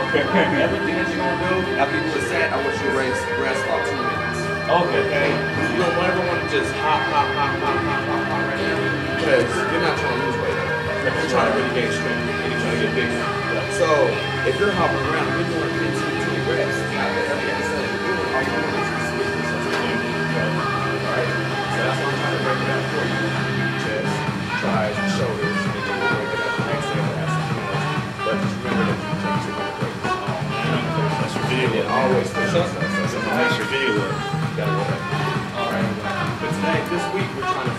Okay. Everything that you're gonna do, after you do a set, I want you to rest about 2 minutes. Okay. You don't ever want to just hop right now, because you're not trying to lose weight. You're trying to really gain strength and you're trying to get bigger. Yeah. So if you're hopping around, we're doing 15, 20 reps. After every set you're doing, all you're doing is switch yourself to right? So that's why I'm trying to break it out for you. Chest, thighs, and shoulders, and then we'll break it out the next day. But just remember that you take 2 minute breaks. That's your video. And always push yourself. That's your video. Gotta work. Alright. But today, this week, we're trying to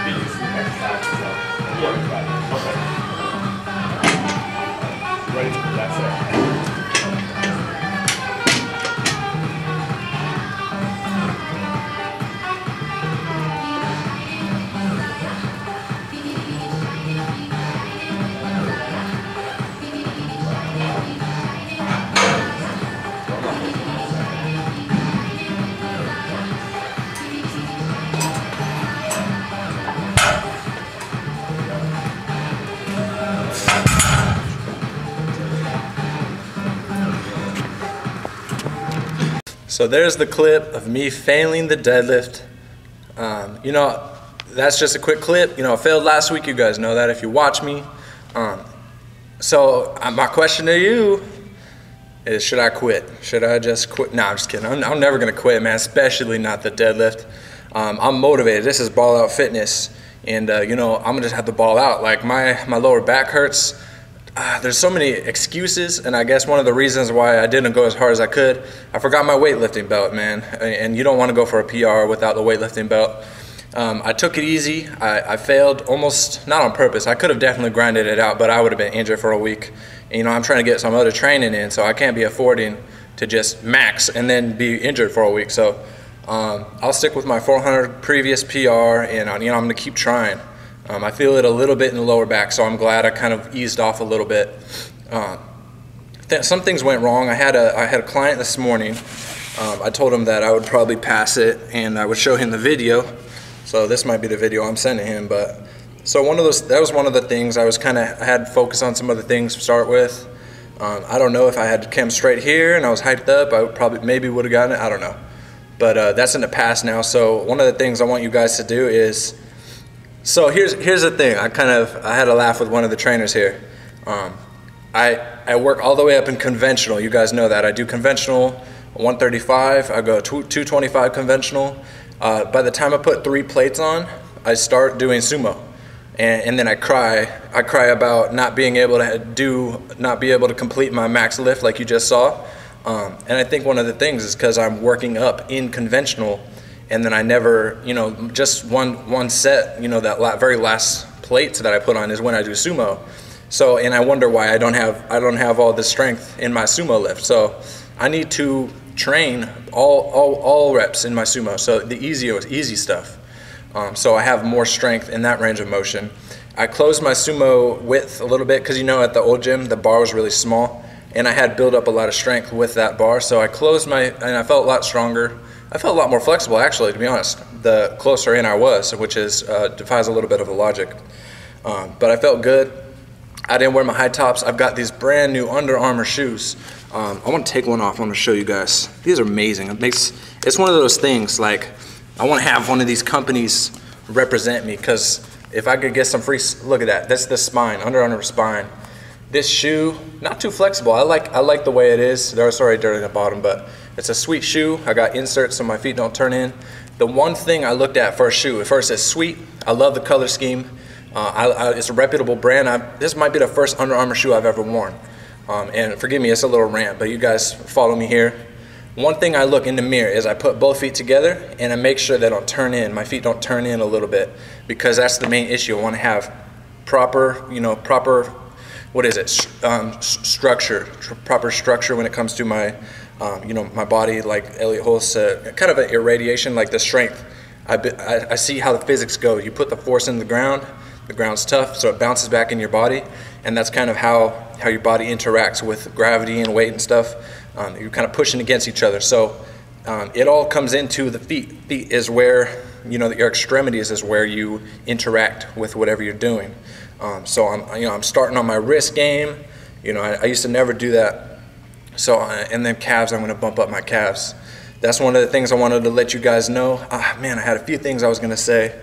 get you some exercises up. Okay. Ready? That's it. So there's the clip of me failing the deadlift. You know, that's just a quick clip. You know, I failed last week. You guys know that if you watch me. So my question to you is, should I quit? Should I just quit? No, I'm just kidding. I'm never going to quit, man, especially not the deadlift. I'm motivated. This is Ball Out Fitness. And, you know, I'm going to just have to ball out. Like, my lower back hurts. There's so many excuses, and I guess one of the reasons why I didn't go as hard as I could, I forgot my weightlifting belt, man. And you don't want to go for a PR without the weightlifting belt. I took it easy. I failed almost, not on purpose. I could have definitely grinded it out, but I would have been injured for a week. And, you know, I'm trying to get some other training in, so I can't be affording to just max and then be injured for a week. So I'll stick with my 400 previous PR, and, you know, I'm going to keep trying. I feel it a little bit in the lower back, so I'm glad I kind of eased off a little bit. Some things went wrong. I had a client this morning. I told him that I would probably pass it, and I would show him the video. So this might be the video I'm sending him. But so that was one of the things. I had focused on some other things to start with. I don't know if I had came straight here and I was hyped up, I maybe would have gotten it. I don't know. But that's in the past now. So one of the things I want you guys to do is. So here's the thing. I had a laugh with one of the trainers here. I work all the way up in conventional. You guys know that. I do conventional 135. I go 225 conventional. By the time I put 3 plates on, I start doing sumo, and then I cry. I cry about not being able to complete my max lift like you just saw. And I think one of the things is because I'm working up in conventional. And then I never, you know, just one set, you know, that very last plate that I put on is when I do sumo. So, and I wonder why I don't have all the strength in my sumo lift. So I need to train all reps in my sumo. So the easy stuff. So I have more strength in that range of motion. I closed my sumo width a little bit because, you know, at the old gym the bar was really small, and I had built up a lot of strength with that bar. So I closed and I felt a lot stronger. I felt a lot more flexible, actually, to be honest, the closer in I was, which defies a little bit of the logic. But I felt good. I didn't wear my high tops. I've got these brand new Under Armour shoes. I want to take one off. I want to show you guys. These are amazing. It's one of those things, like, I want to have one of these companies represent me, because if I could get some free, look at that. That's the spine, Under Armour spine. This shoe, not too flexible. I like the way it is. There's already dirt in the bottom, but it's a sweet shoe. I got inserts so my feet don't turn in. The one thing I looked at for a shoe, first it's sweet. I love the color scheme. It's a reputable brand. This might be the first Under Armour shoe I've ever worn. And forgive me, it's a little rant, but you guys follow me here. One thing I look in the mirror is I put both feet together and I make sure they don't turn in. My feet don't turn in a little bit, because that's the main issue. I want to have proper, what is it? Proper structure when it comes to my, my body, like Elliot Hulse, kind of an irradiation, like the strength. I see how the physics go. You put the force in the ground's tough, so it bounces back in your body, and that's kind of how your body interacts with gravity and weight and stuff. You're kind of pushing against each other. So it all comes into the feet. Feet is where, your extremities is where you interact with whatever you're doing. So I'm starting on my wrist game, You know, I used to never do that. So, and then calves, I'm going to bump up my calves. That's one of the things I wanted to let you guys know. Man, I had a few things I was going to say.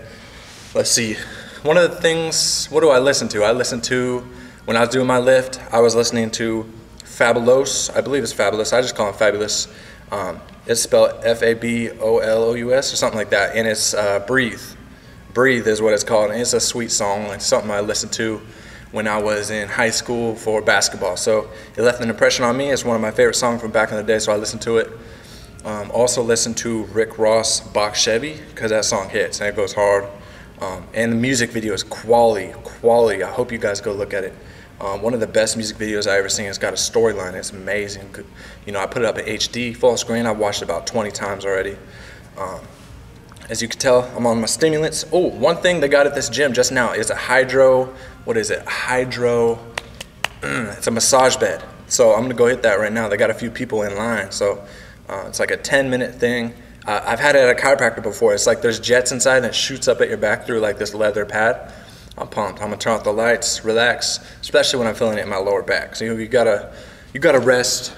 Let's see. One of the things, what do I listen to? I listened to, when I was doing my lift, I was listening to Fabolous. I believe it's Fabulous. I just call him Fabulous. It's spelled Fabolous or something like that. And it's Breathe. Breathe is what it's called. And it's a sweet song. It's something I listened to when I was in high school for basketball. So it left an impression on me. It's one of my favorite songs from back in the day, so I listened to it. Also listened to Rick Ross, Box Chevy, because that song hits and it goes hard. And the music video is quality. I hope you guys go look at it. One of the best music videos I ever seen. It's got a storyline. It's amazing. You know, I put it up in HD, full screen. I've watched it about 20 times already. As you can tell, I'm on my stimulants. Oh, one thing they got at this gym just now is a hydro, what is it? It's a massage bed. So I'm gonna go hit that right now. They got a few people in line. So it's like a 10-minute thing. I've had it at a chiropractor before. It's like there's jets inside and it shoots up at your back through like this leather pad. I'm pumped. I'm gonna turn off the lights, relax, especially when I'm feeling it in my lower back. So you gotta rest.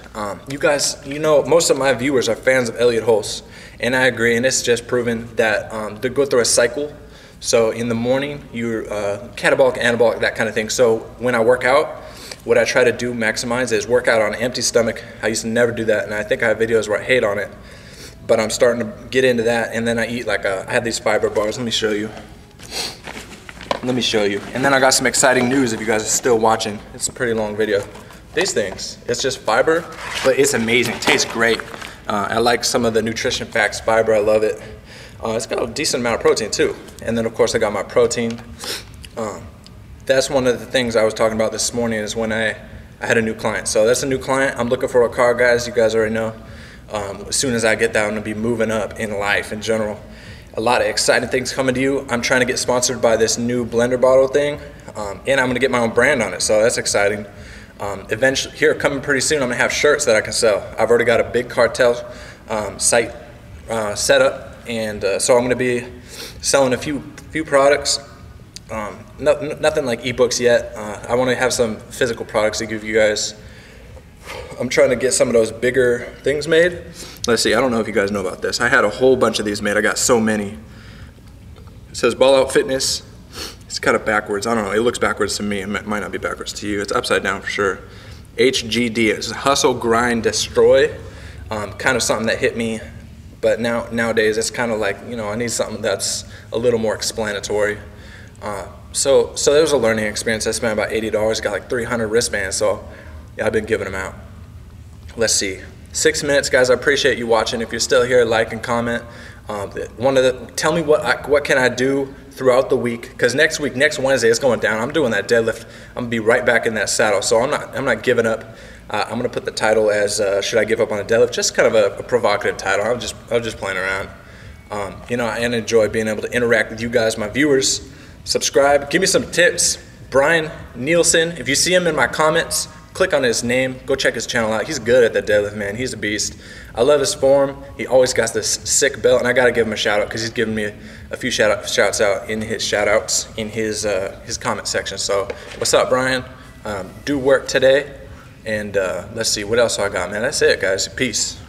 You guys, you know, most of my viewers are fans of Elliott Hulse, and I agree. And it's just proven that they go through a cycle. So in the morning, you're catabolic, anabolic, that kind of thing. So when I work out, what I try to do maximize is work out on an empty stomach. I used to never do that, and I think I have videos where I hate on it. But I'm starting to get into that, and then I eat like I have these fiber bars. Let me show you. And then I got some exciting news if you guys are still watching. It's a pretty long video. These things, it's just fiber, but it's amazing. It tastes great. I like some of the nutrition facts fiber. I love it. It's got a decent amount of protein too. And then of course I got my protein. That's one of the things I was talking about this morning is when I had a new client. So that's a new client. I'm looking for a car, guys. You guys already know. As soon as I get that, I'm gonna be moving up in life in general. A lot of exciting things coming to you. I'm trying to get sponsored by this new blender bottle thing, and I'm gonna get my own brand on it, so that's exciting. Eventually, here coming pretty soon, I'm gonna have shirts that I can sell. I've already got a big cartel site set up, and so I'm gonna be selling a few products. Nothing like ebooks yet. I wanna have some physical products to give you guys. I'm trying to get some of those bigger things made. Let's see, I don't know if you guys know about this. I had a whole bunch of these made. I got so many. It says Ball Out Fitness. It's kind of backwards. I don't know. It looks backwards to me. It might not be backwards to you. It's upside down for sure. HGD. It's Hustle, Grind, Destroy. Kind of something that hit me. But nowadays, it's kind of like, you know, I need something that's a little more explanatory. So there was a learning experience. I spent about $80. Got like 300 wristbands. So yeah, I've been giving them out. Let's see. 6 minutes, guys. I appreciate you watching. If you're still here, like and comment. Tell me what can I do throughout the week, because next Wednesday, it's going down. I'm doing that deadlift. I'm gonna be right back in that saddle. So I'm not giving up. I'm gonna put the title as should I give up on a deadlift? Just kind of a provocative title. I was just playing around. You know, and enjoy being able to interact with you guys, my viewers. Subscribe. Give me some tips. Brian Nielsen. If you see him in my comments, click on his name, go check his channel out. He's good at the deadlift, man. He's a beast. I love his form. He always got this sick belt, and I gotta give him a shout out because he's given me a few shouts out in his comment section. So what's up, Brian? Do work today, and let's see what else I got, man. That's it, guys. Peace.